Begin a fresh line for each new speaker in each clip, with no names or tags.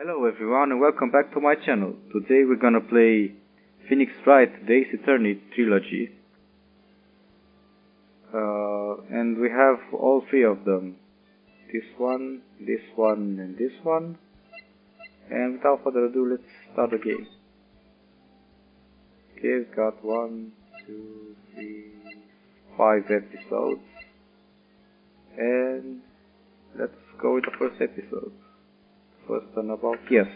Hello everyone and welcome back to my channel. Today we're gonna play Wright Days Eternity trilogy. And we have all three of them. This one, and this one. And without further ado, let's start the game. Okay, we've got 1, 2, 3, 5 episodes. And let's go with the first episode. First one about yes.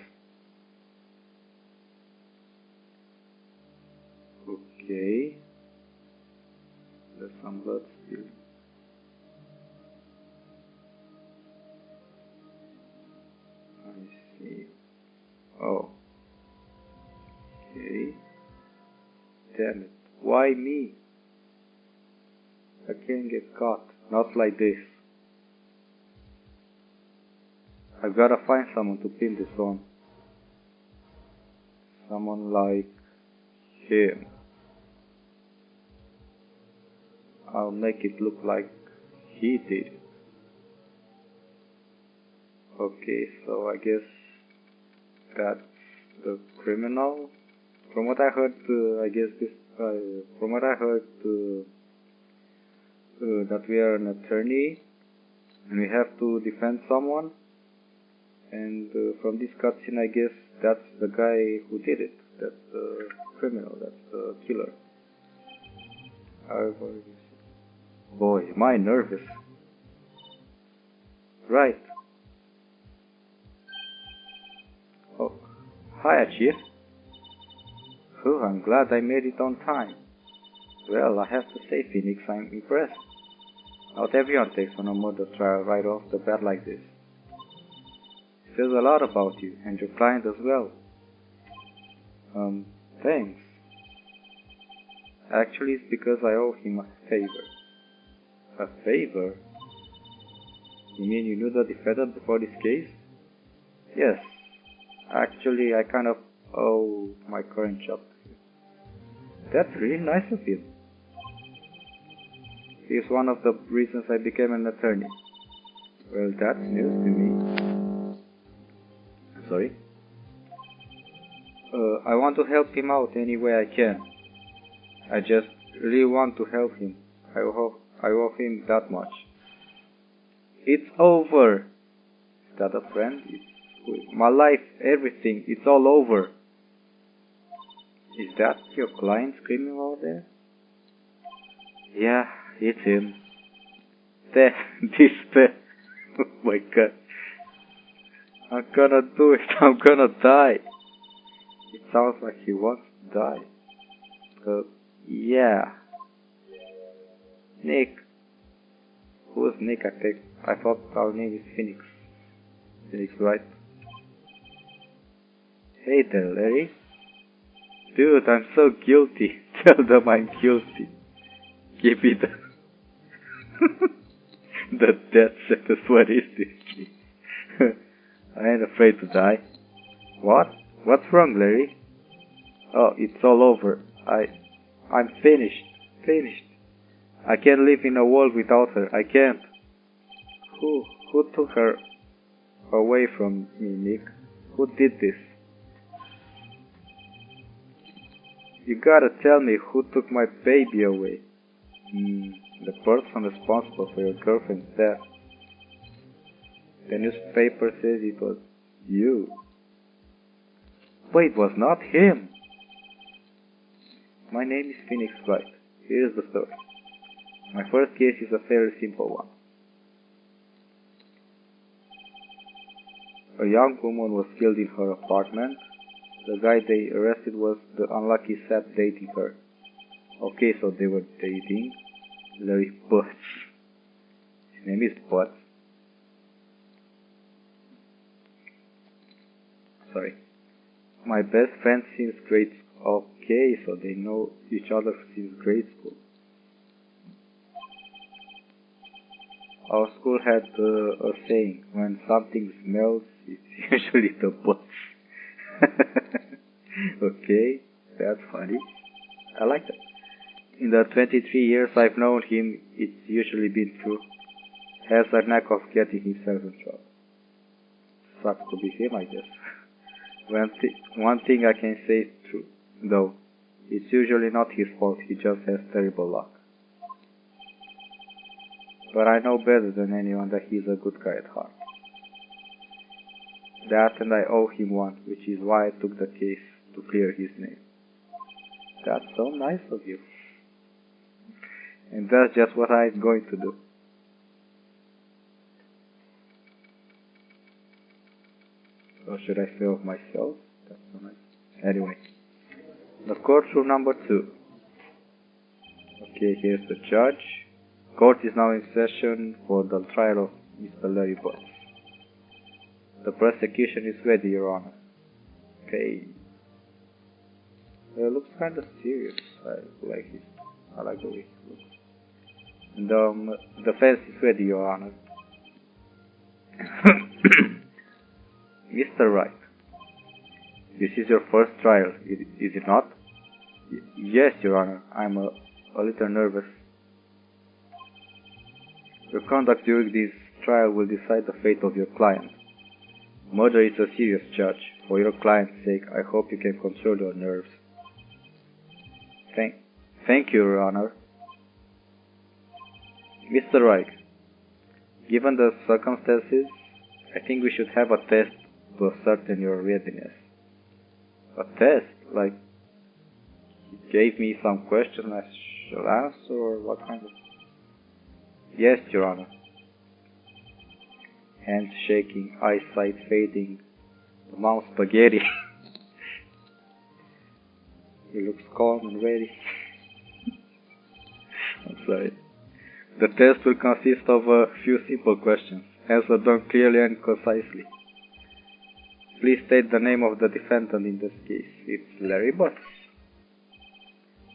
Okay. There's some blood still. I see. Oh. Okay. Damn it. Why me? I can't get caught. Not like this. I've gotta find someone to pin this on. Someone like him. I'll make it look like he did it. Okay, so I guess that's the criminal. From what I heard, I guess this. From what I heard, that we are an attorney and we have to defend someone. And from this cutscene, I guess that's the guy who did it. That's the criminal. That's the killer. Boy, am I nervous. Right. Oh, hi, Chief. Oh, I'm glad I made it on time. Well, I have to say, Phoenix, I'm impressed. Not everyone takes on a murder trial right off the bat like this. It says a lot about you, and your client as well. Thanks. Actually, it's because I owe him a favor. A favor? You mean you knew the defendant before this case? Yes. Actually, I kind of owe my current job to him. That's really nice of him. He's one of the reasons I became an attorney. Well, that's news to me. Sorry? I want to help him out any way I can. I just really want to help him. I owe him that much. It's over. Is that a friend? My life, everything, it's all over. Is that your client screaming out there? Yeah, it's him. This oh my god. I'm gonna do it. I'm gonna die. It sounds like he wants to die. Yeah. Nick. Who's Nick? I thought our name is Phoenix. Phoenix, right? Hey there, Larry. Dude, I'm so guilty. Tell them I'm guilty. Give me the death sentence. What is this? I ain't afraid to die. What? What's wrong, Larry? Oh, it's all over. I'm finished. Finished. I can't live in a world without her. I can't. Who took her away from me, Nick? Who did this? You gotta tell me who took my baby away. The person responsible for your girlfriend's death. The newspaper says it was you. But it was not him. My name is Phoenix Wright. Here's the story. My first case is a fairly simple one. A young woman was killed in her apartment. The guy they arrested was the unlucky sap dating her. Okay, so they were dating. Larry Butts. His name is Butts. Sorry. My best friend since grade school. Okay, so they know each other since grade school. Our school had a saying, when something smells, it's usually the butts. Okay, that's funny. I like that. In the 23 years I've known him, it's usually been true. Has a knack of getting himself in trouble. sucks to be him, I guess. One thing I can say is true, though. It's usually not his fault, he just has terrible luck. But I know better than anyone that he's a good guy at heart. That, and I owe him one, which is why I took the case to clear his name. That's so nice of you. And that's just what I'm going to do. Or should I say of myself? That's so nice. Anyway. The courtroom number 2. Okay, here's the judge. Court is now in session for the trial of Mr. Larry Butts. The prosecution is ready, Your Honor. Okay. It looks kind of serious. I like it. I like the way it looks. And the defense is ready, Your Honor. Mr. Wright, this is your first trial, is it not? Yes, Your Honor. I'm a little nervous. Your conduct during this trial will decide the fate of your client. Murder is a serious charge. For your client's sake, I hope you can control your nerves. Thank you, Your Honor. Mr. Wright, given the circumstances, I think we should have a test to ascertain your readiness. A test? Like, he gave me some question I shall answer, or what kind of... Yes, Your Honor. Hands shaking, eyesight fading, the mouth spaghetti. He looks calm and ready. I'm sorry. The test will consist of a few simple questions. Answer them clearly and concisely. Please state the name of the defendant in this case. It's Larry Butts.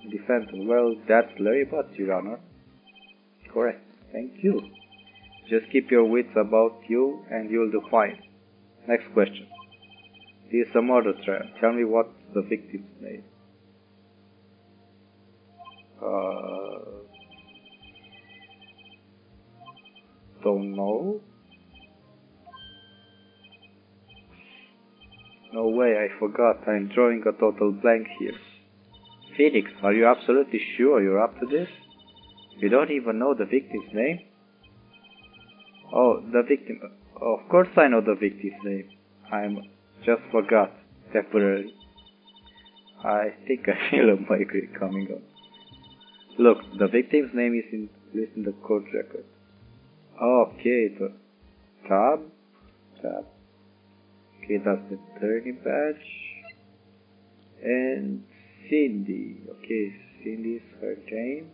Defendant, well, that's Larry Butts, Your Honor. Correct. Thank you. Just keep your wits about you and you'll do fine. Next question. This is a murder trial. Tell me what's the victim's name. Don't know. No way, I forgot. I'm drawing a total blank here. Phoenix, are you absolutely sure you're up to this? You don't even know the victim's name? Oh, the victim. Of course I know the victim's name. I'm just forgot. Temporarily. I think I feel a migraine coming on. Look, the victim's name is listed in the court record. Okay, the Tab. Okay, that's the attorney badge. And Cindy. Okay, Cindy's her name.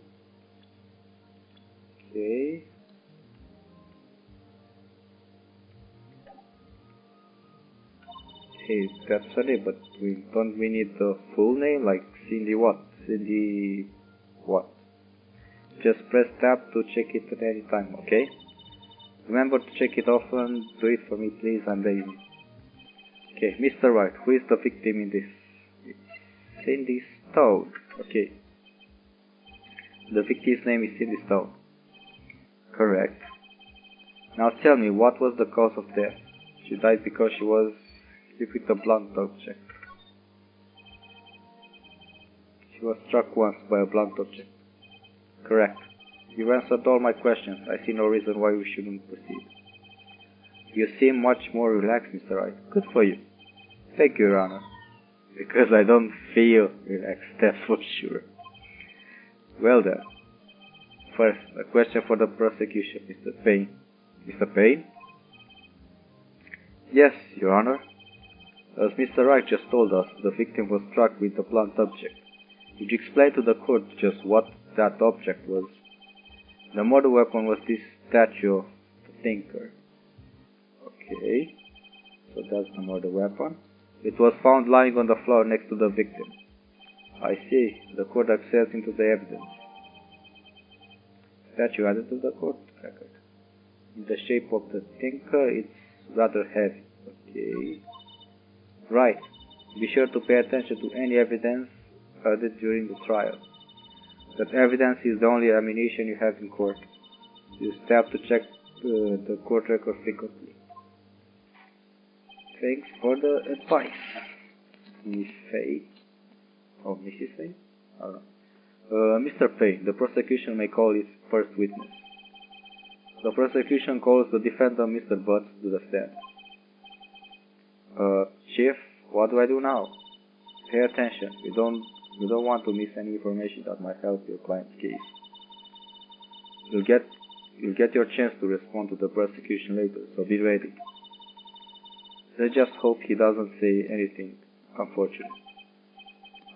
Okay. Hey, that's her name, but don't we need the full name? Like Cindy what? Cindy what? Just press tab to check it at any time, okay? Remember to check it often. Do it for me, please. I'm lazy. Okay, Mr. Wright, who is the victim in this? It's Cindy Stone. Okay. The victim's name is Cindy Stone. Correct. Now tell me, what was the cause of death? She died because she was hit with a blunt object. She was struck once by a blunt object. Correct. You answered all my questions. I see no reason why we shouldn't proceed. You seem much more relaxed, Mr. Wright. Good for you. Thank you, Your Honor. Because I don't feel relaxed, that's for sure. Well then. First, a question for the prosecution, Mr. Payne. Mr. Payne? Yes, Your Honor. As Mr. Wright just told us, the victim was struck with a blunt object. Would you explain to the court just what that object was? The murder weapon was this statue of the thinker. Okay, so that's the murder weapon. It was found lying on the floor next to the victim. I see. The court accepts into the evidence. Statue added to the court record. In the shape of the thinker, it's rather heavy. Okay. Right. Be sure to pay attention to any evidence added during the trial. That evidence is the only ammunition you have in court. You have to check the court record frequently. Thanks for the advice, Miss Fay. Oh, Mrs. Fay? I don't know. Mr. Fay, the prosecution may call its first witness. The prosecution calls the defendant, Mr. Butts, to the stand. Chief, what do I do now? Pay attention. You don't want to miss any information that might help your client's case. You'll get your chance to respond to the prosecution later, so be ready. Let's just hope he doesn't say anything unfortunate.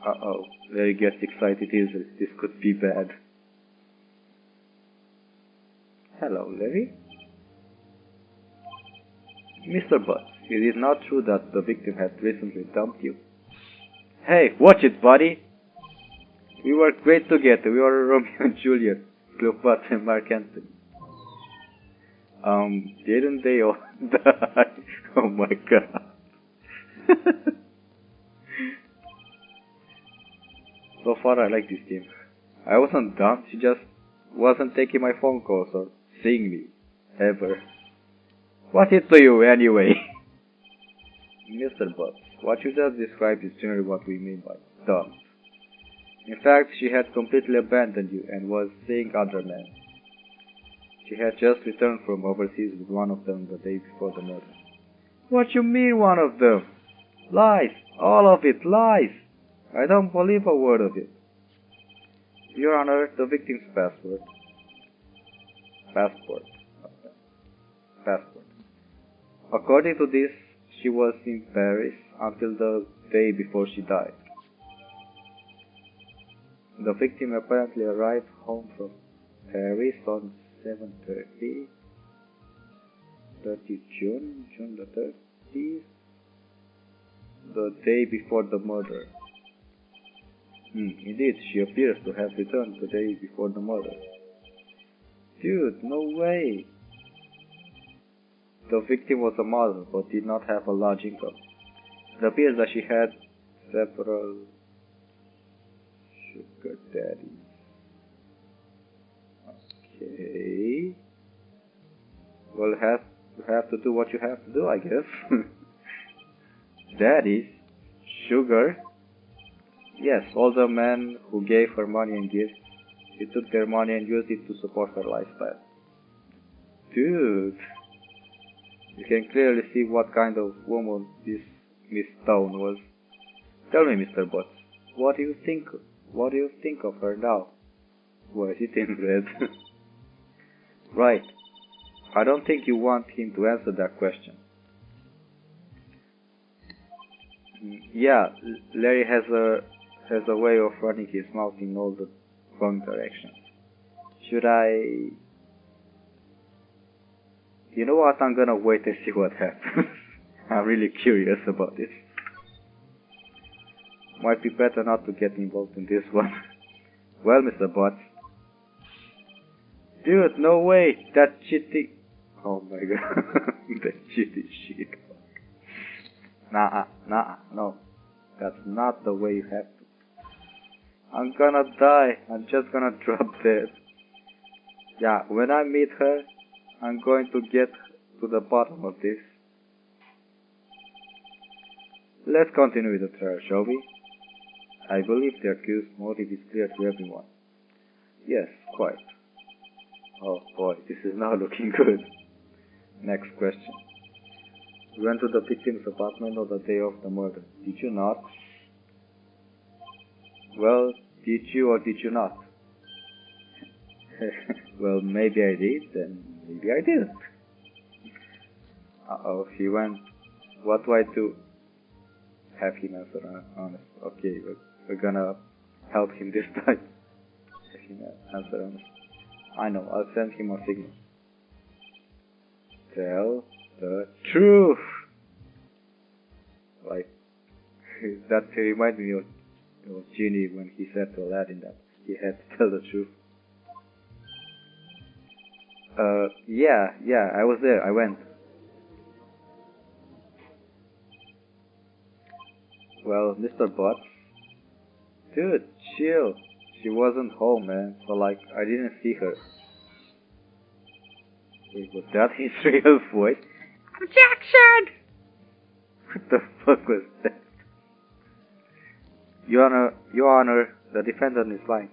Uh-oh, Larry gets excited easily. This could be bad. Hello, Larry. Mr. Butts, it is not true that the victim has recently dumped you. Hey, watch it, buddy! We were great together. We were Romeo and Juliet, Cleopatra and Mark Antony. Didn't they all die? Oh my god. So far I like this game. I wasn't dumb, she just wasn't taking my phone calls or seeing me. Ever. What's it to you anyway? Mr. Butts, what you just described is generally what we mean by dumb. In fact, she had completely abandoned you and was seeing other men. She had just returned from overseas with one of them the day before the murder. What you mean, one of them? Lies! All of it, lies! I don't believe a word of it. Your Honor, the victim's passport. According to this, she was in Paris until the day before she died. The victim apparently arrived home from Paris on 7:30, June the 30th, the day before the murder. Indeed, she appears to have returned the day before the murder. Dude, no way! The victim was a mother, but did not have a large income. It appears that she had several sugar daddies. Okay. Well, you have to do what you have to do, I guess. Daddies? Sugar? Yes, all the men who gave her money and gifts. She took their money and used it to support her lifestyle. Dude, you can clearly see what kind of woman this Miss Stone was. Tell me, Mr. Butts, what do you think of her now? Why is it in red? Right. I don't think you want him to answer that question. Yeah, Larry has a way of running his mouth in all the wrong directions. Should I... You know what, I'm gonna wait and see what happens. I'm really curious about this. Might be better not to get involved in this one. Well, Mr. Butts. Dude, no way! That chitty... Oh my god. That chitty shit. Nah, no. That's not the way you have to. I'm gonna die. I'm just gonna drop dead. Yeah, when I meet her, I'm going to get to the bottom of this. Let's continue with the trial, shall we? I believe the accused's motive is clear to everyone. Yes, quite. Oh boy, this is now looking good. Next question. You went to the victim's apartment on the day of the murder. Did you not? Well, did you or did you not? Well, maybe I did, and maybe I didn't. Uh-oh, he went. What do I do? Have him answer honest. Okay, we're gonna help him this time. Have him answer honest. I know, I'll send him a signal. Tell the truth! Like, that reminded me of Genie when he said to Aladdin that he had to tell the truth. Yeah, I was there, I went. Well, Mr. Butts. Dude, chill. She wasn't home, man, so like, I didn't see her. Wait, was that his real voice? Objection! What the fuck was that? Your Honor, the defendant is lying.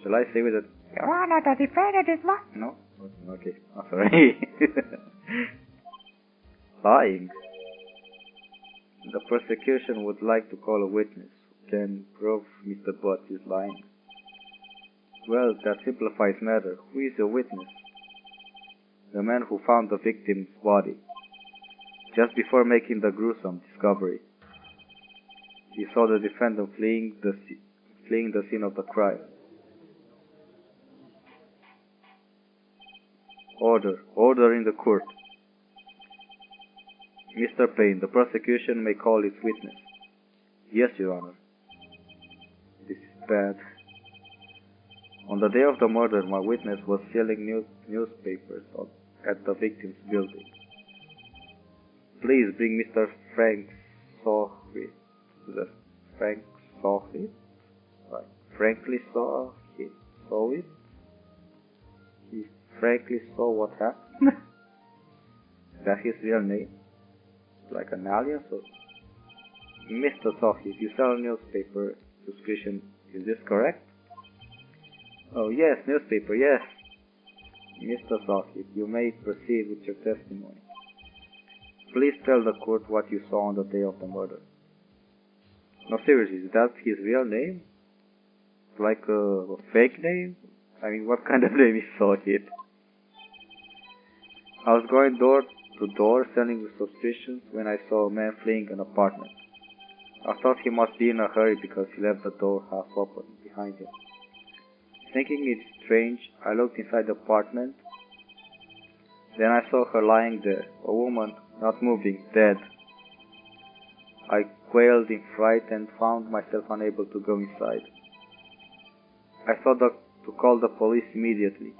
Shall I say with it?
Your Honor, the defendant is lying.
No? Okay. Oh, sorry. Lying. The prosecution would like to call a witness who can prove Mr. Butt is lying. Well, that simplifies matter. Who is your witness? The man who found the victim's body just before making the gruesome discovery. He saw the defendant fleeing the scene of the crime. Order in the court. Mr. Payne, the prosecution may call its witness. Yes, Your Honor. This is bad. On the day of the murder, my witness was selling newspapers at the victim's building. Please bring Mr. Frank Sohit. Frank Sohit? Right. Frankly saw it. He frankly saw what happened. Is that his real name? Like an alias? Or... Mr. Sohit, you sell newspaper subscription. Is this correct? Oh yes, newspaper, yes. Mr. Sohit, you may proceed with your testimony. Please tell the court what you saw on the day of the murder. No, seriously, is that his real name? Like a fake name? I mean, what kind of name is Sohit? I was going door to door selling subscriptions when I saw a man fleeing an apartment. I thought he must be in a hurry because he left the door half open behind him. Thinking it strange, I looked inside the apartment. Then I saw her lying there, a woman, not moving, dead. I quailed in fright and found myself unable to go inside. I thought to call the police immediately.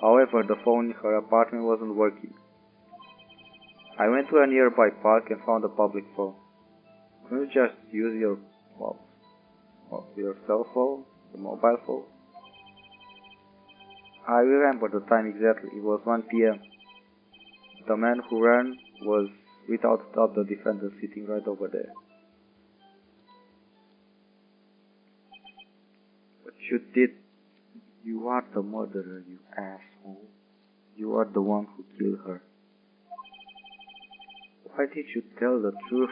However, the phone in her apartment wasn't working. I went to a nearby park and found a public phone. Can you just use your cell phone, your mobile phone? I remember the time exactly. It was 1 p.m. The man who ran was without doubt the defendant sitting right over there. But you are the murderer, you asshole. You are the one who killed her. Why did you tell the truth?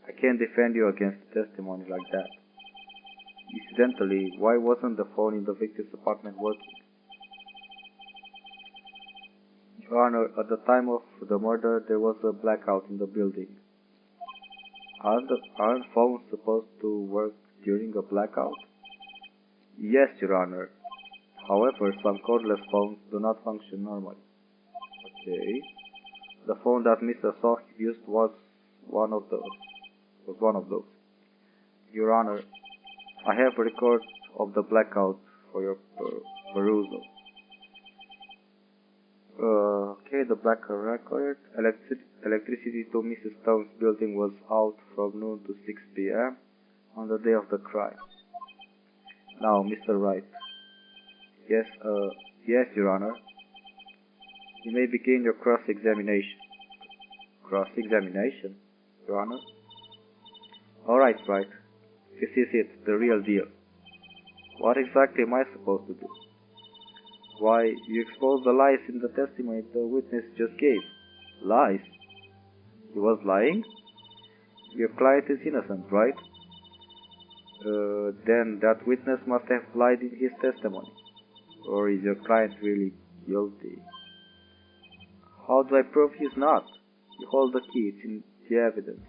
I can't defend you against testimony like that. Incidentally, why wasn't the phone in the victim's apartment working? Your Honor, at the time of the murder, there was a blackout in the building. Aren't phones supposed to work during a blackout? Yes, Your Honor. However, some cordless phones do not function normally. Okay. The phone that Mr. Sohit used was one of those. Your Honor, I have a record of the blackout for your perusal. Okay, the blackout record. Electricity to Mrs. Stone's building was out from noon to 6 p.m. on the day of the crime. Now, Mr. Wright. Yes, Your Honor. You may begin your cross-examination. Cross-examination, Your Honor? Alright, Wright. This is it, the real deal. What exactly am I supposed to do? Why, you exposed the lies in the testimony the witness just gave. Lies? He was lying? Your client is innocent, right? Then that witness must have lied in his testimony. Or is your client really guilty? How do I prove he's not? You hold the key, it's in the evidence.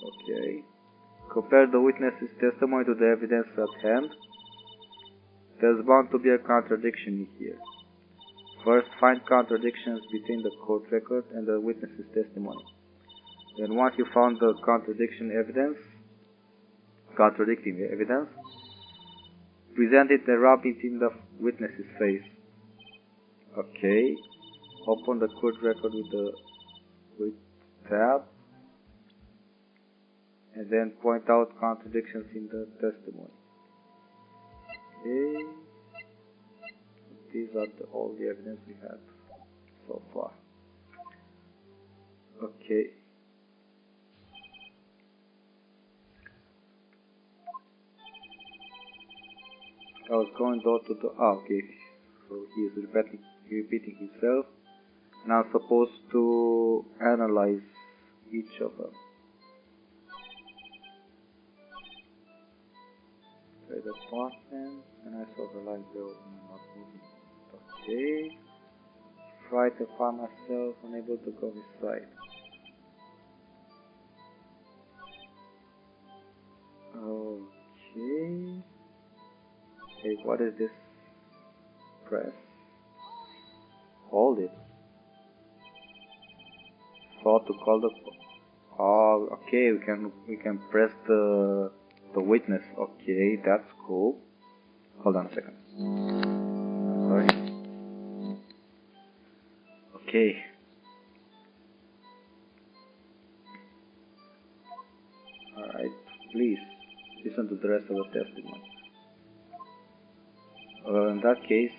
Okay. Compare the witness's testimony to the evidence at hand. There's bound to be a contradiction here. First, find contradictions between the court record and the witness's testimony. Then once you found the contradicting evidence, present it and rub it in the witness's face. Okay. Open the court record with tab. And then point out contradictions in the testimony. Okay. These are all the evidence we have so far. Okay. I was going door to door. Ah, okay. So he is repeating himself. And I'm supposed to analyze each of them. Okay, the apartment, and I saw the light bill not moving. Okay. Try to find myself unable to go inside. Okay. Okay, what is this? Press. Hold it. Thought to call the. Oh, okay. We can press the witness. Okay, that's cool. Hold on a second. Sorry. Okay. Alright. Please listen to the rest of the testimony. In that case,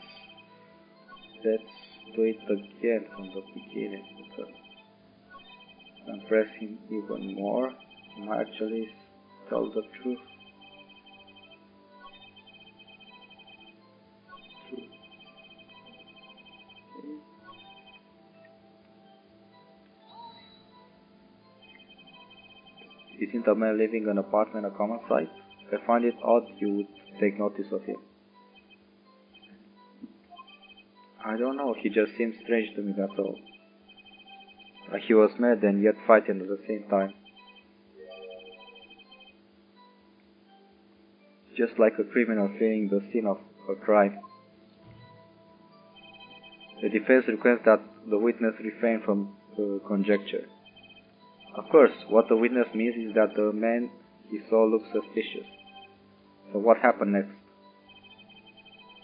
let's do it again from the beginning. Because I'm pressing even more. I actually tell the truth. Isn't a man living in an apartment a common sight? I find it odd you would take notice of him. I don't know, he just seems strange to me, that's all. He was mad and yet frightened at the same time. Just like a criminal fleeing the scene of a crime. The defense requests that the witness refrain from conjecture. Of course, what the witness means is that the man he saw looked suspicious. So what happened next?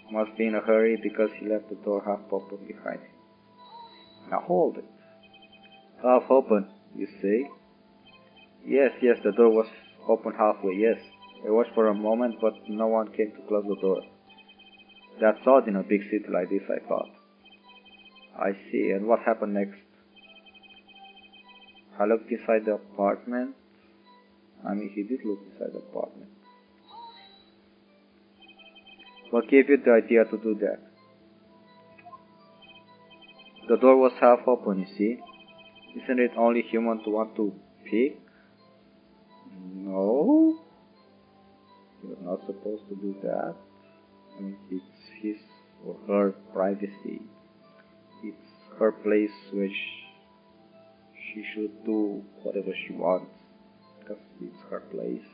Must be in a hurry because he left the door half open behind him. Now hold it. Half open, you say? Yes, the door was open halfway, yes. I watched for a moment, but no one came to close the door. That's odd in a big city like this, I thought. I see, and what happened next? I looked inside the apartment. I mean, he did look inside the apartment. What gave you the idea to do that? The door was half open, you see. Isn't it only human to want to peek? No. You're not supposed to do that. I mean, it's his or her privacy. It's her place which she should do whatever she wants. Because it's her place.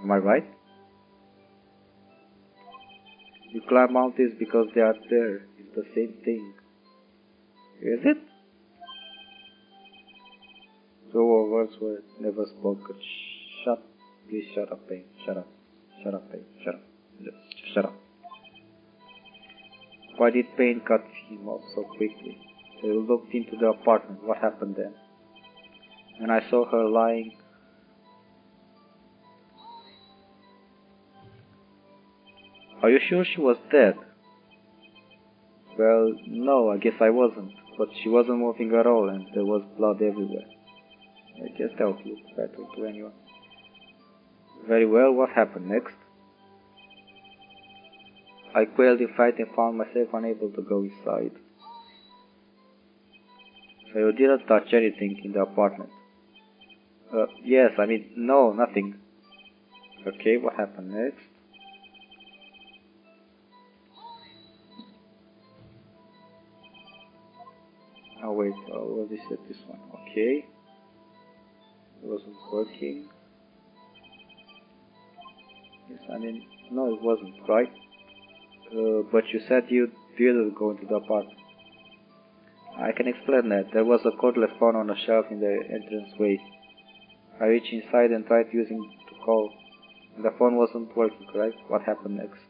Am I right? You climb mountains because they are there. It's the same thing. Is it? So words were never spoken. Shut. Please shut up, Payne. Shut up. Shut up, Payne. Shut up. Just shut up. Why did Payne cut him off so quickly? They looked into the apartment. What happened then? And I saw her lying. Are you sure she was dead? Well, no, I guess I wasn't. But she wasn't moving at all and there was blood everywhere. I guess that would look better to anyone. Very well, what happened next? I quailed in fright and found myself unable to go inside. So you didn't touch anything in the apartment? Yes, I mean, no, nothing. Okay, what happened next? Oh wait, what is it, this one? Okay. It wasn't working. Yes, I mean, no it wasn't, right? But you said you didn't go into the apartment. I can explain that. There was a cordless phone on a shelf in the entranceway. I reached inside and tried using to call. The phone wasn't working, correct? What happened next?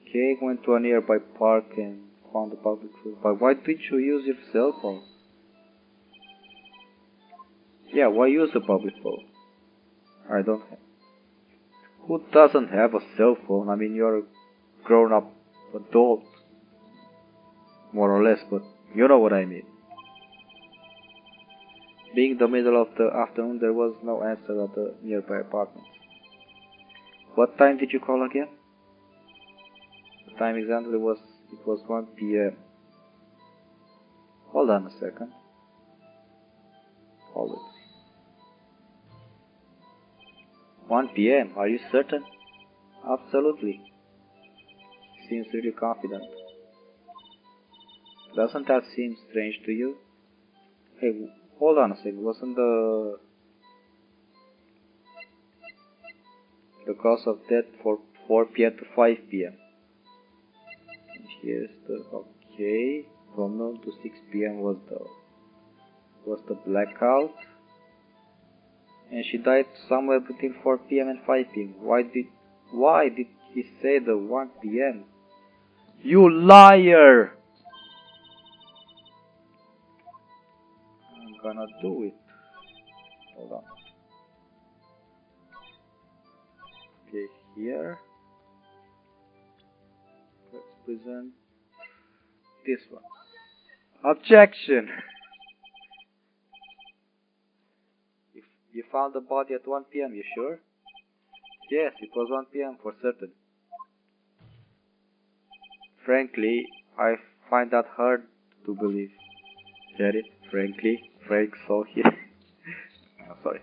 Okay, went to a nearby park and found the public phone. But why did you use your cell phone? Yeah, why use a public phone? I don't have. Who doesn't have a cell phone? I mean, you're a grown-up adult. More or less, but You know what I mean. Being the middle of the afternoon, there was no answer at the nearby apartments. What time did you call again? The time exactly was 1 p.m. Hold on a second. Hold it. 1 p.m. Are you certain? Absolutely. Seems really confident. Doesn't that seem strange to you? Hey, hold on a second. Wasn't the cause of death for 4 p.m. to 5 p.m.? And here's the okay. From noon to 6 p.m. was the blackout. And she died somewhere between 4 p.m. and 5 p.m. Why did he say the 1 p.m.? You liar! I'm gonna do it. Hold on. Okay, here. Let's present this one. Objection! You found the body at 1 p.m., you sure? Yes, it was 1 p.m. for certain. Frankly, I find that hard to believe. Get it? Frankly, Frank saw here. Oh, sorry.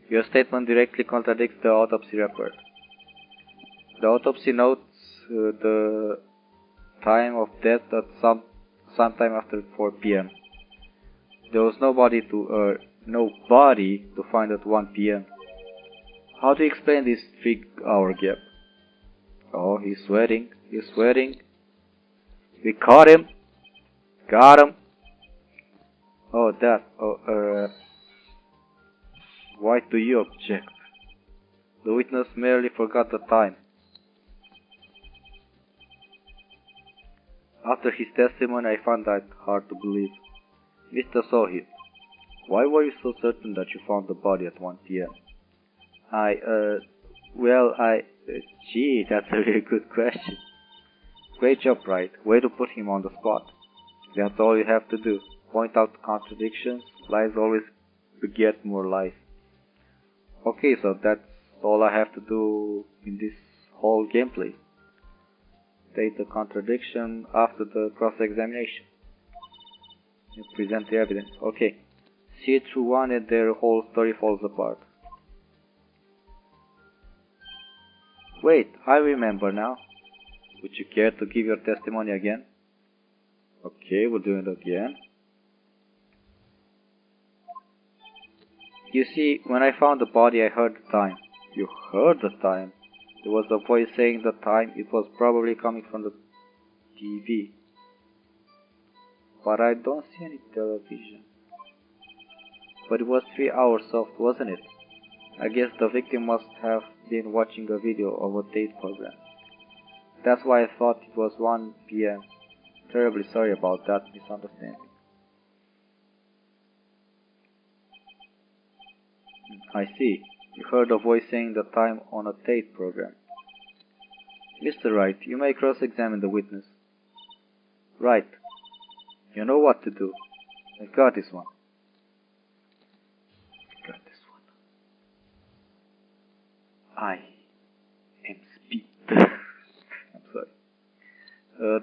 Your statement directly contradicts the autopsy report. The autopsy notes the time of death at sometime after 4 p.m. There was nobody to find at 1 p.m. How do you explain this 3-hour gap? Oh, he's swearing. He's swearing. We caught him. Got him. Oh, that. Why do you object? The witness merely forgot the time. After his testimony, I found that hard to believe. Mr. Sohit, why were you so certain that you found the body at 1 p.m.? Gee, that's a really good question. Great job, Wright. Way to put him on the spot. That's all you have to do. Point out contradictions. Lies always beget more lies. Okay, so that's all I have to do in this whole gameplay. State the contradiction after the cross-examination. You present the evidence. Okay. See it through one and their whole story falls apart. Wait, I remember now. Would you care to give your testimony again? Okay, we'll do it again. You see, when I found the body, I heard the time. You heard the time? There was a voice saying the time. It was probably coming from the TV. But I don't see any television. But it was 3 hours off, wasn't it? I guess the victim must have been watching a video of a date program. That's why I thought it was 1 p.m. Terribly sorry about that misunderstanding. I see. You heard a voice saying the time on a date program. Mr. Wright, you may cross-examine the witness. Right. You know what to do. I got this one. I am speed. I'm sorry.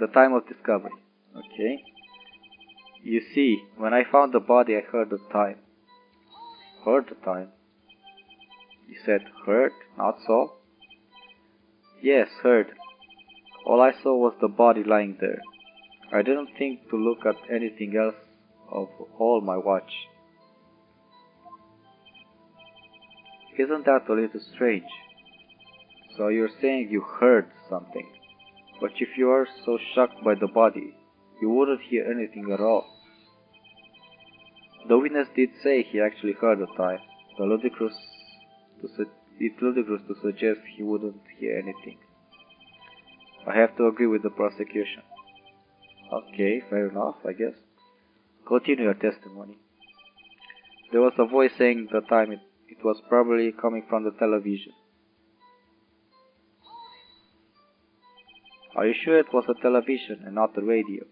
The time of discovery. Okay. You see, when I found the body, I heard the time. Heard the time? You said heard, not saw? Yes, heard. All I saw was the body lying there. I didn't think to look at anything else of all my watch. Isn't that a little strange? So you're saying you heard something, but if you are so shocked by the body, you wouldn't hear anything at all. The witness did say he actually heard the time. It's ludicrous to suggest he wouldn't hear anything. I have to agree with the prosecution. Okay, fair enough, I guess. Continue your testimony. There was a voice saying the time. It was probably coming from the television. Are you sure it was a television and not the radio?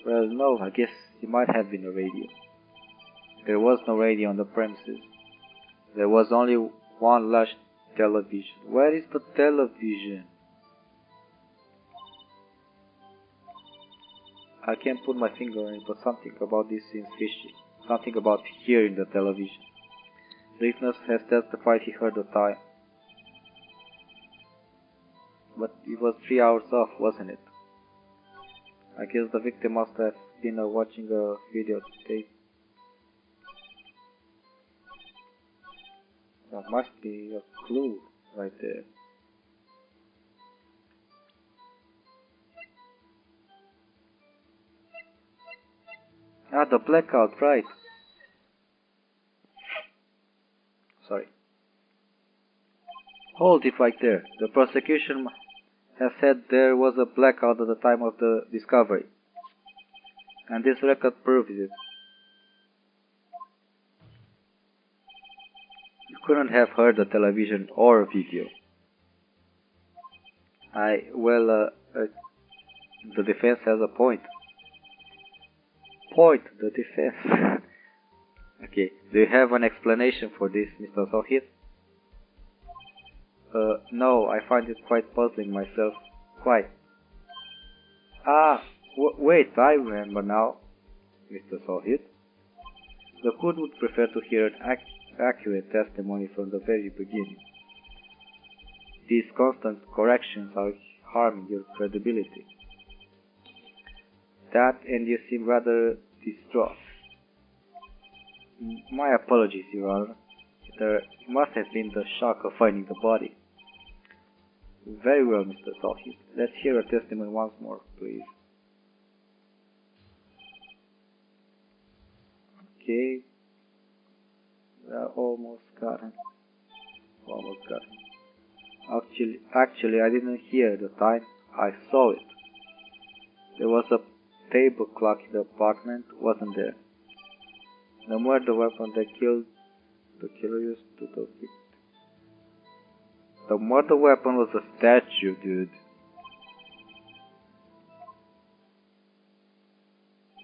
Well, no, I guess it might have been a radio. There was no radio on the premises. There was only one large television. Where is the television? I can't put my finger on it, but something about this seems fishy. Something about hearing the television. The witness has testified he heard the time. But it was 3 hours off, wasn't it? I guess the victim must have been watching a videotape. That must be a clue right there. Ah, the blackout, right. Sorry. Hold it right there. The prosecution has said there was a blackout at the time of the discovery. And this record proves it. You couldn't have heard the television or video. The defense has a point. The defense. Okay, do you have an explanation for this, Mr. Sohit? No, I find it quite puzzling myself. Quite. Wait, I remember now, Mr. Sohit. The court would prefer to hear an accurate testimony from the very beginning. These constant corrections are harming your credibility. That, and you seem rather distraught. My apologies, Your Honor. There must have been the shock of finding the body. Very well, Mr. Sohit. Let's hear a testimony once more, please. Okay. Almost got him. Actually, I didn't hear the time. I saw it. There was a table clock in the apartment, wasn't there? The murder weapon that killed the killer used to the victim. The murder weapon was a statue, dude.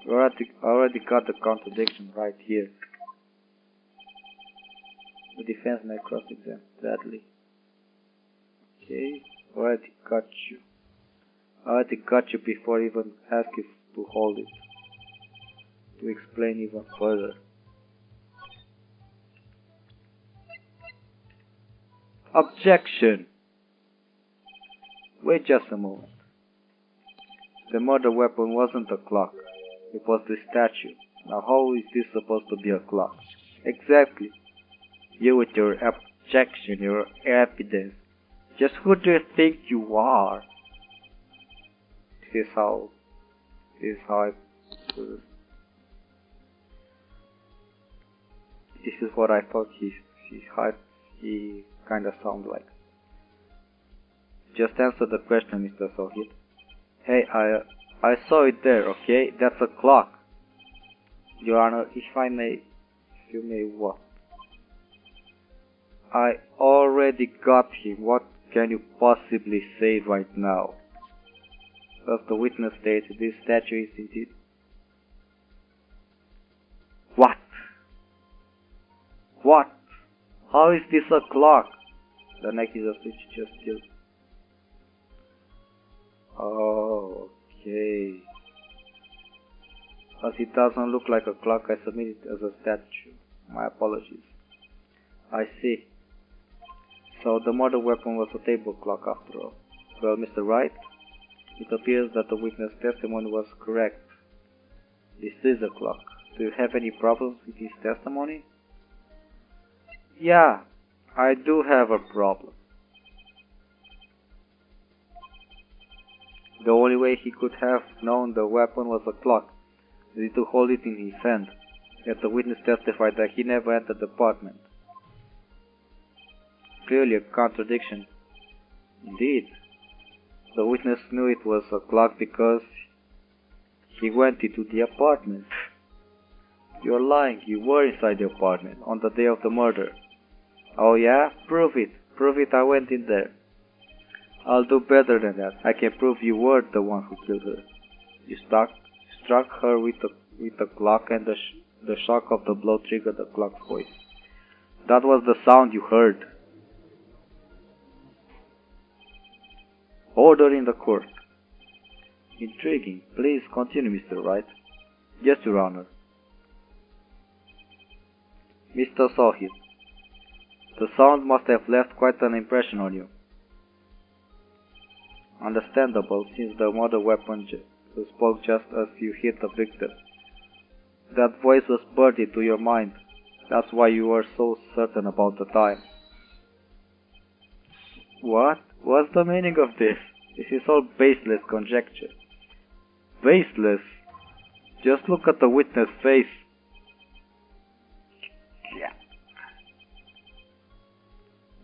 Already got the contradiction right here. The defense may cross-examine Bradley. Okay, already got you. Already got you before even ask you to hold it. To explain even further. Objection! Wait just a moment. The murder weapon wasn't a clock. It was the statue. Now how is this supposed to be a clock? Exactly. You with your objection, your evidence. Just who do you think you are? This is how I put it. This is what I thought he kinda sound like. Just answer the question, Mr. Sohit. Hey, I saw it there, okay? That's a clock. Your Honor, if you may what? I already got him. What can you possibly say right now? As the witness states, this statue is indeed... What? What? How is this a clock? The neck is a switch just killed. Oh, okay. As it doesn't look like a clock, I submit it as a statue. My apologies. I see. So the murder weapon was a table clock after all. Well, Mr. Wright, it appears that the witness' testimony was correct. This is a clock. Do you have any problems with his testimony? Yeah, I do have a problem. The only way he could have known the weapon was a clock is to hold it in his hand. Yet the witness testified that he never entered the apartment. Clearly a contradiction. Indeed. The witness knew it was a clock because he went into the apartment. You're lying. You were inside the apartment on the day of the murder. Oh yeah? Prove it. Prove it I went in there. I'll do better than that. I can prove you were the one who killed her. You stuck struck her with the clock, and the shock of the blow triggered the clock's voice. That was the sound you heard. Order in the court. Intriguing. Please continue, Mr. Wright. Yes, Your Honor. Mr. Sahib, the sound must have left quite an impression on you. Understandable, since the murder weapon spoke just as you hit the victim. That voice was burned into your mind. That's why you were so certain about the time. What? What's the meaning of this? This is all baseless conjecture. Baseless? Just look at the witness' face. Yeah.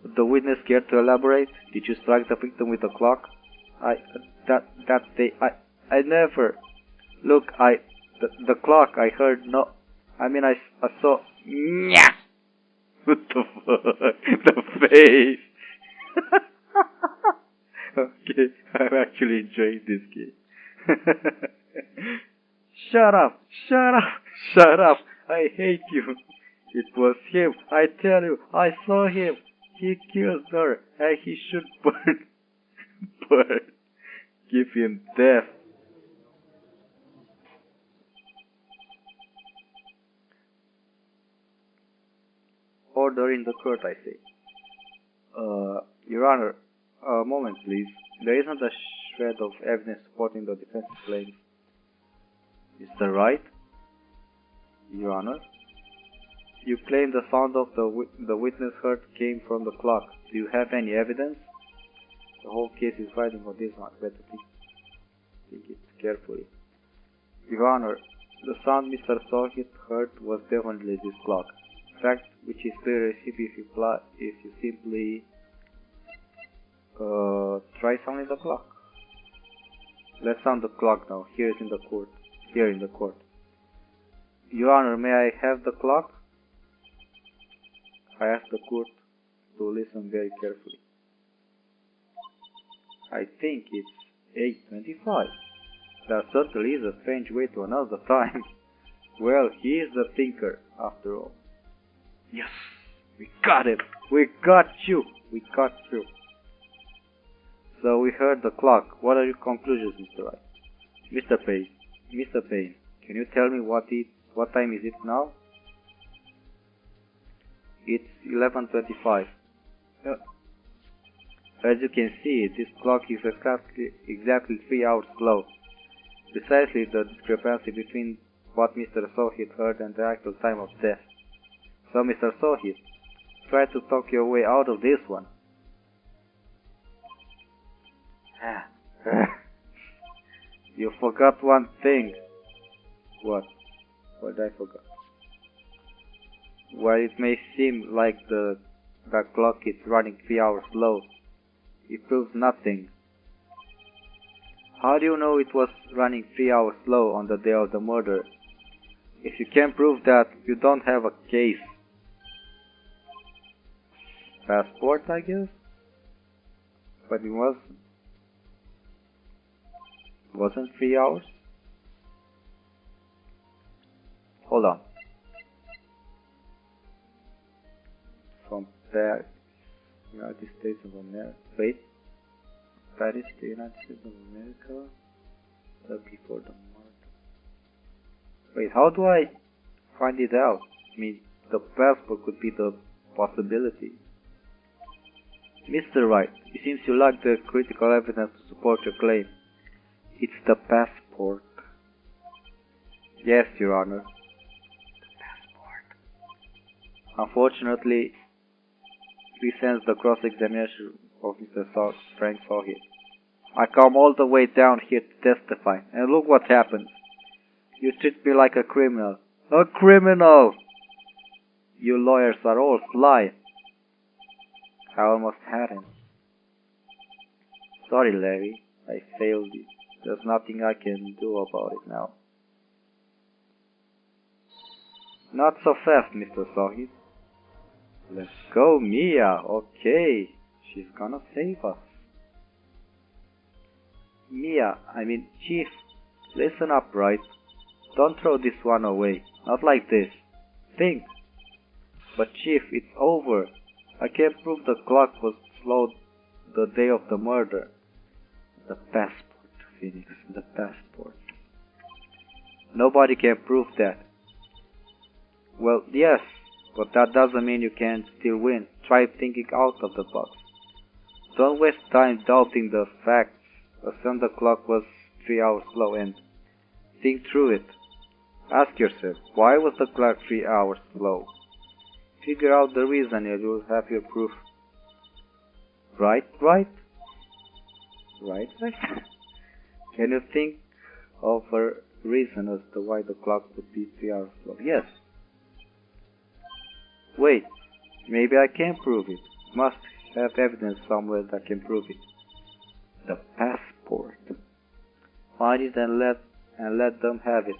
Would the witness care to elaborate? Did you strike the victim with a clock? That day, I never. Look, the clock, I heard no. I mean, I saw. Nya! What the fuck? The face! Okay, I'm actually enjoying this game. Shut up! Shut up! Shut up! I hate you! It was him, I tell you, I saw him! He killed her, and he should burn. Burn. Give him death. Order in the court, I say. Your Honor, a moment, please. There isn't a shred of evidence supporting the defense's claims. Mr. Wright? Your Honor? You claim the sound of the witness heard came from the clock. Do you have any evidence? The whole case is riding on this one. Better think it carefully. Your Honor, the sound Mr. Sohit heard was definitely this clock. Fact which is clear if you simply try sounding the clock. Let's sound the clock now. Here in the court. Your Honor, may I have the clock? I ask the court to listen very carefully. I think it's 8:25. That certainly is a strange way to announce the time. Well, he is the thinker, after all. Yes, we got it. We got you. We got you. So we heard the clock. What are your conclusions, Mr. Wright? Mr. Payne, can you tell me what time is it now? It's 11:25. As you can see, this clock is exactly 3 hours slow. Precisely the discrepancy between what Mr. Sohit heard and the actual time of death. So, Mr. Sohit, try to talk your way out of this one. You forgot one thing. What? What did I forget? While it may seem like that clock is running 3 hours slow, it proves nothing. How do you know it was running 3 hours slow on the day of the murder? If you can't prove that, you don't have a case. Passport, I guess? But it wasn't 3 hours? Hold on. From Paris, United States of America. Wait. Paris, the United States of America. Before the murder. Wait, how do I find it out? I mean, the passport could be the possibility. Mr. Wright, it seems you lack the critical evidence to support your claim. It's the passport. Yes, Your Honor. The passport. Unfortunately, we sense the cross-examination of Mr. Frank Sohit. I come all the way down here to testify, and look what happens. You treat me like a criminal. A criminal! You lawyers are all sly. I almost had him. Sorry, Larry. I failed you. There's nothing I can do about it now. Not so fast, Mr. Sohit. Let's go, Mia. Okay. She's gonna save us. Chief, listen up, Wright. Don't throw this one away. Not like this. Think. But Chief, it's over. I can't prove the clock was slow the day of the murder. The passport, Phoenix. The passport. Nobody can prove that. Well, yes, but that doesn't mean you can't still win. Try thinking out of the box. Don't waste time doubting the facts. Assume the clock was 3 hours slow and think through it. Ask yourself, why was the clock 3 hours slow? Figure out the reason and you'll have your proof. Right? Can you think of a reason as to why the clock would be 3 hours slow? Yes. Wait, maybe I can prove it. Must have evidence somewhere that can prove it. The passport. Find it and let them have it.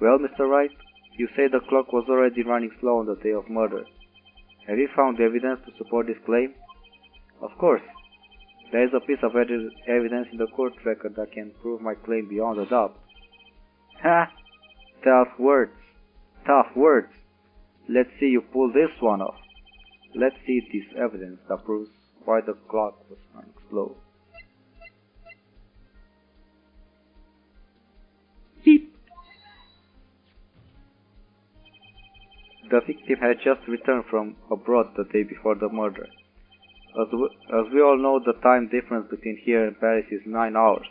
Well, Mr. Wright, you say the clock was already running slow on the day of murder. Have you found evidence to support this claim? Of course. There is a piece of evidence in the court record that can prove my claim beyond a doubt. Ha! Tough words. Let's see you pull this one off. Let's see this evidence that proves why the clock was running slow. Beep! The victim had just returned from abroad the day before the murder. As we all know, the time difference between here and Paris is 9 hours.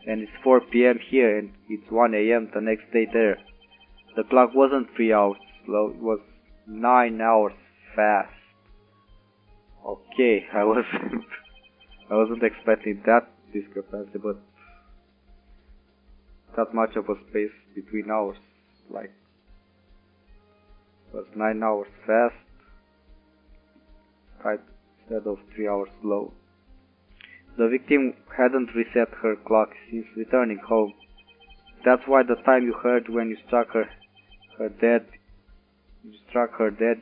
And it's 4 p.m. here and it's 1 a.m. the next day there. The clock wasn't 3 hours slow, it was 9 hours fast. Okay, I wasn't expecting that discrepancy, but that much of a space between hours, like, it was 9 hours fast, right, instead of 3 hours slow. The victim hadn't reset her clock since returning home. That's why the time you heard when you struck her dead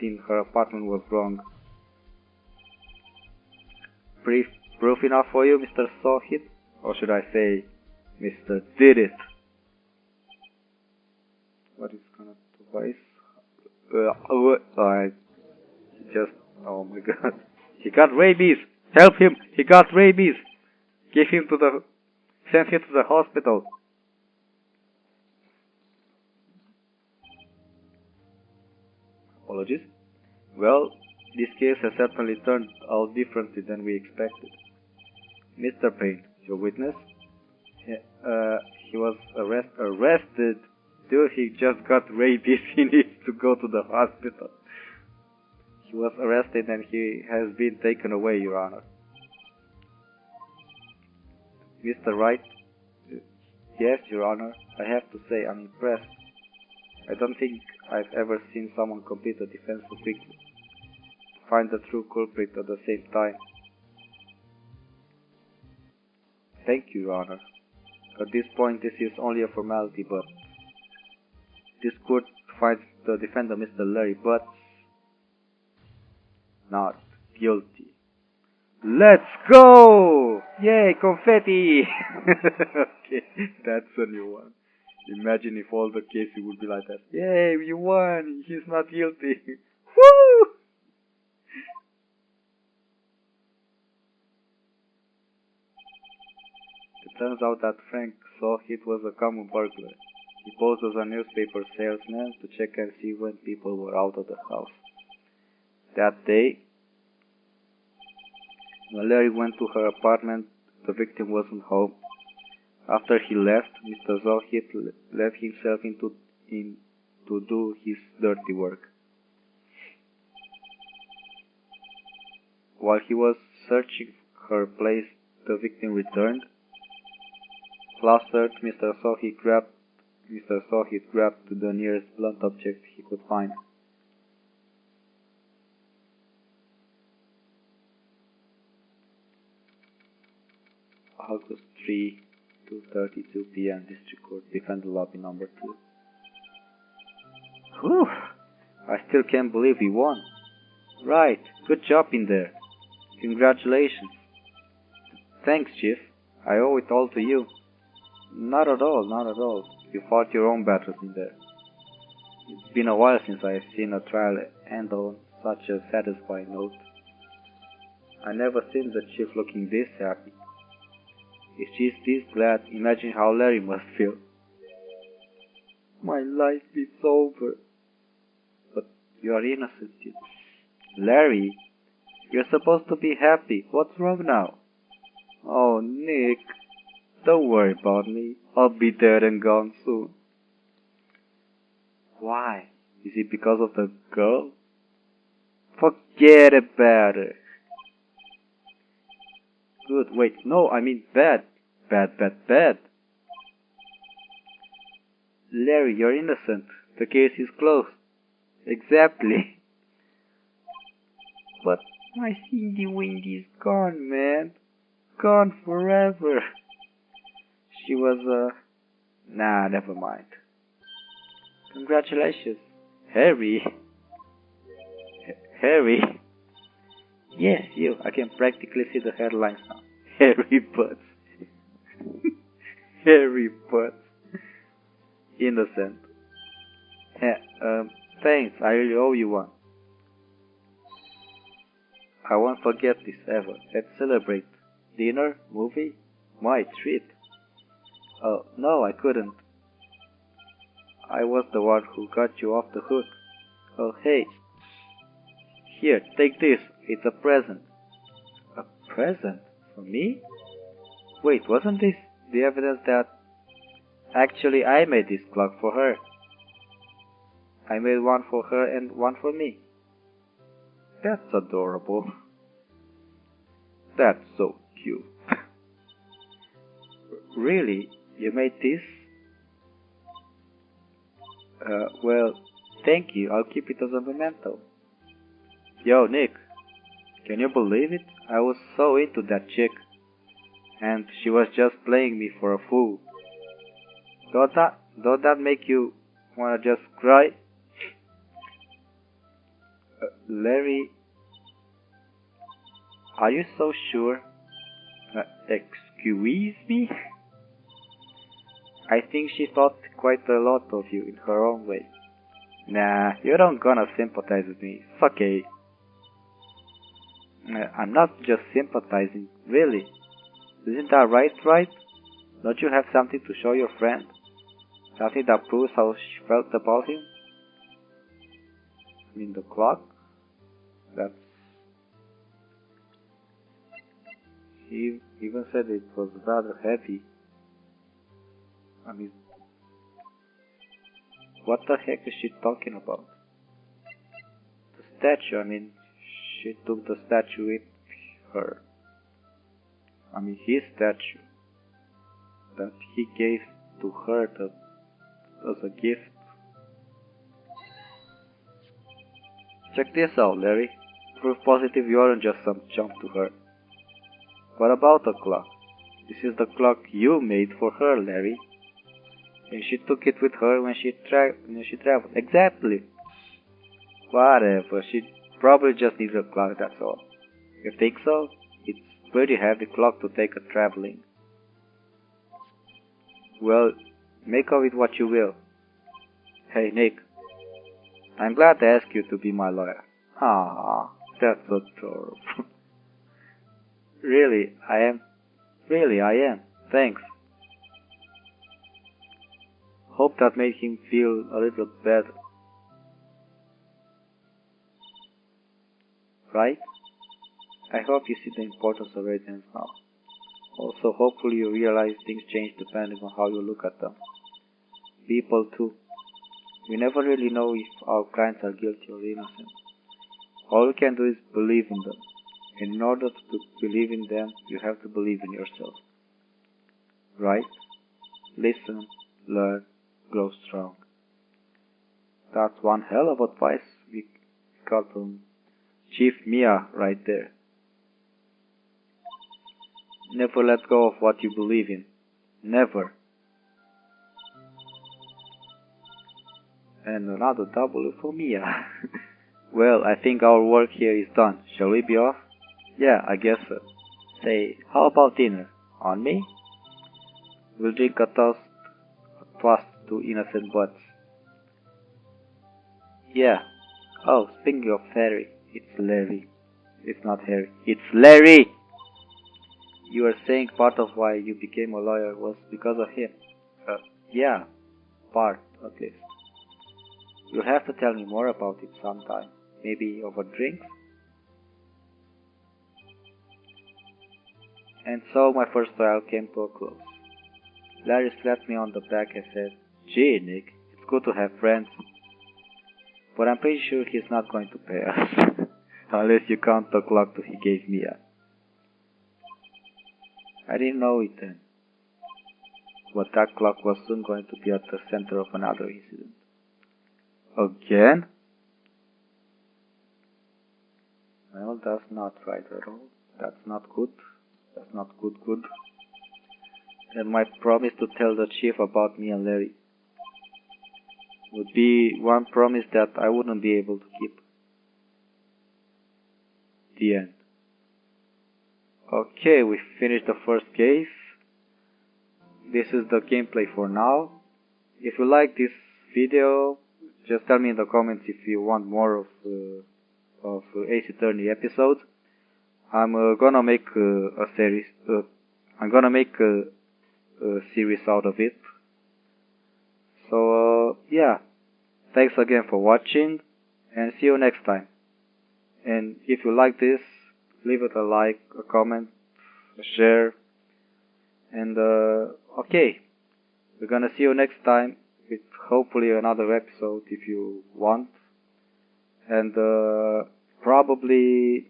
in her apartment was wrong. Proof enough for you, Mr. Sohit? Or should I say, Mr. Did It? What is gonna device? Oh my god. He got rabies! Help him! He got rabies! Send him to the hospital. Apologies. Well, this case has certainly turned out differently than we expected. Mr. Payne, your witness? He was arrested. Dude, he just got rabies. He needs to go to the hospital. He was arrested and he has been taken away, Your Honor. Mr. Wright? Yes, Your Honor. I have to say I'm impressed. I don't think I've ever seen someone complete a defense so quickly. Find the true culprit at the same time. Thank you, Your Honor. At this point, this is only a formality, but this court finds the defendant, Mr. Larry Butts, not guilty. Let's go! Yay, confetti! Okay, that's a new one. Imagine if all the cases would be like that. Yay, you won! He's not guilty. Woo! It turns out that Frank Sohit was a common burglar. He posed as a newspaper salesman to check and see when people were out of the house. That day, when Larry went to her apartment, the victim wasn't home. After he left, Mr. Sohit let himself in to do his dirty work. While he was searching her place, the victim returned. Flustered, Mr. Sohit grabbed the nearest blunt object he could find. August 3, 2:32 p.m. District Court, Defender Lobby number 2. Whew! I still can't believe we won. Right, good job in there. Congratulations. Thanks, Chief. I owe it all to you. Not at all. You fought your own battles in there. It's been a while since I've seen a trial end on such a satisfying note. I never seen the chief looking this happy. If she's this glad, imagine how Larry must feel. My life is over. But you are innocent. Larry, you're supposed to be happy. What's wrong now? Oh, Nick, don't worry about me. I'll be dead and gone soon. Why? Is it because of the girl? Forget about it. Good, wait, no, I mean bad. Bad. Larry, you're innocent. The case is closed. Exactly. But my Cindy Windy is gone, man. Gone forever. She was, Nah, never mind. Congratulations. Harry. Harry? Yes, you. I can practically see the headlines now. Harry Butts. Harry Butts. Innocent. Thanks. I really owe you one. I won't forget this ever. Let's celebrate. Dinner? Movie? My treat. Oh, no, I couldn't. I was the one who got you off the hook. Oh, hey. Here, take this. It's a present. A present? For me? Wait, wasn't this the evidence that... Actually, I made this clock for her. I made one for her and one for me. That's adorable. That's so cute. Really? You made this? Well, thank you. I'll keep it as a memento. Yo, Nick. Can you believe it? I was so into that chick. And she was just playing me for a fool. Don't that make you wanna just cry? Larry, are you so sure? Excuse me? I think she thought quite a lot of you in her own way. Nah, you don't gonna sympathize with me. It's okay. I'm not just sympathizing, really. Isn't that right? Don't you have something to show your friend? Something that proves how she felt about him? I mean, the clock? That's... He even said it was rather heavy. I mean, what the heck is she talking about? The statue, I mean, she took the statue with her. I mean, his statue that he gave to her as a gift. Check this out, Larry. Proof positive you aren't just some chump to her. What about the clock? This is the clock you made for her, Larry. And she took it with her when she traveled. Exactly. Whatever. She probably just needs a clock, that's all. You think so? It's a pretty heavy clock to take her traveling. Well, make of it what you will. Hey, Nick. I'm glad to ask you to be my lawyer. Ah, that's adorable. Really, I am. Thanks. Hope that made him feel a little better. Right? I hope you see the importance of evidence now. Also, hopefully you realize things change depending on how you look at them. People too. We never really know if our clients are guilty or innocent. All we can do is believe in them. And in order to believe in them, you have to believe in yourself. Right? Listen, learn, grow strong. That's one hell of advice we got from Chief Mia right there. Never let go of what you believe in. Never. And another W for Mia. Well, I think our work here is done. Shall we be off? Yeah, I guess so. Say, how about dinner? On me? We'll drink a toast trust to innocent bots. Yeah. Oh, speaking of Harry, it's Larry. It's not Harry. It's Larry! You were saying part of why you became a lawyer was because of him. Yeah, part at least. You'll have to tell me more about it sometime. Maybe over drinks? And so my first trial came to a close. Larry slapped me on the back and said, "Gee, Nick, it's good to have friends. But I'm pretty sure he's not going to pay us. Unless you count the clock that he gave me." I didn't know it then. But that clock was soon going to be at the center of another incident. Again? Well, that's not right at all. That's not good. That's not good. And my promise to tell the chief about me and Larry would be one promise that I wouldn't be able to keep. The end. Okay, we finished the first case. This is the gameplay for now. If you like this video, just tell me in the comments if you want more of Ace Attorney episodes. I'm gonna make a series. I'm gonna make a series out of it. So yeah, thanks again for watching, and see you next time. And if you like this, leave it a like, a comment, a share, and okay, we're gonna see you next time with hopefully another episode if you want, and probably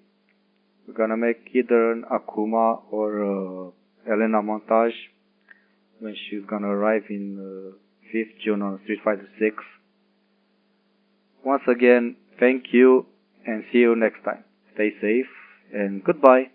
we're gonna make either an Akuma or Elena montage when she's gonna arrive in 5th June on Street Fighter 6. Once again, thank you, and see you next time. Stay safe, and goodbye.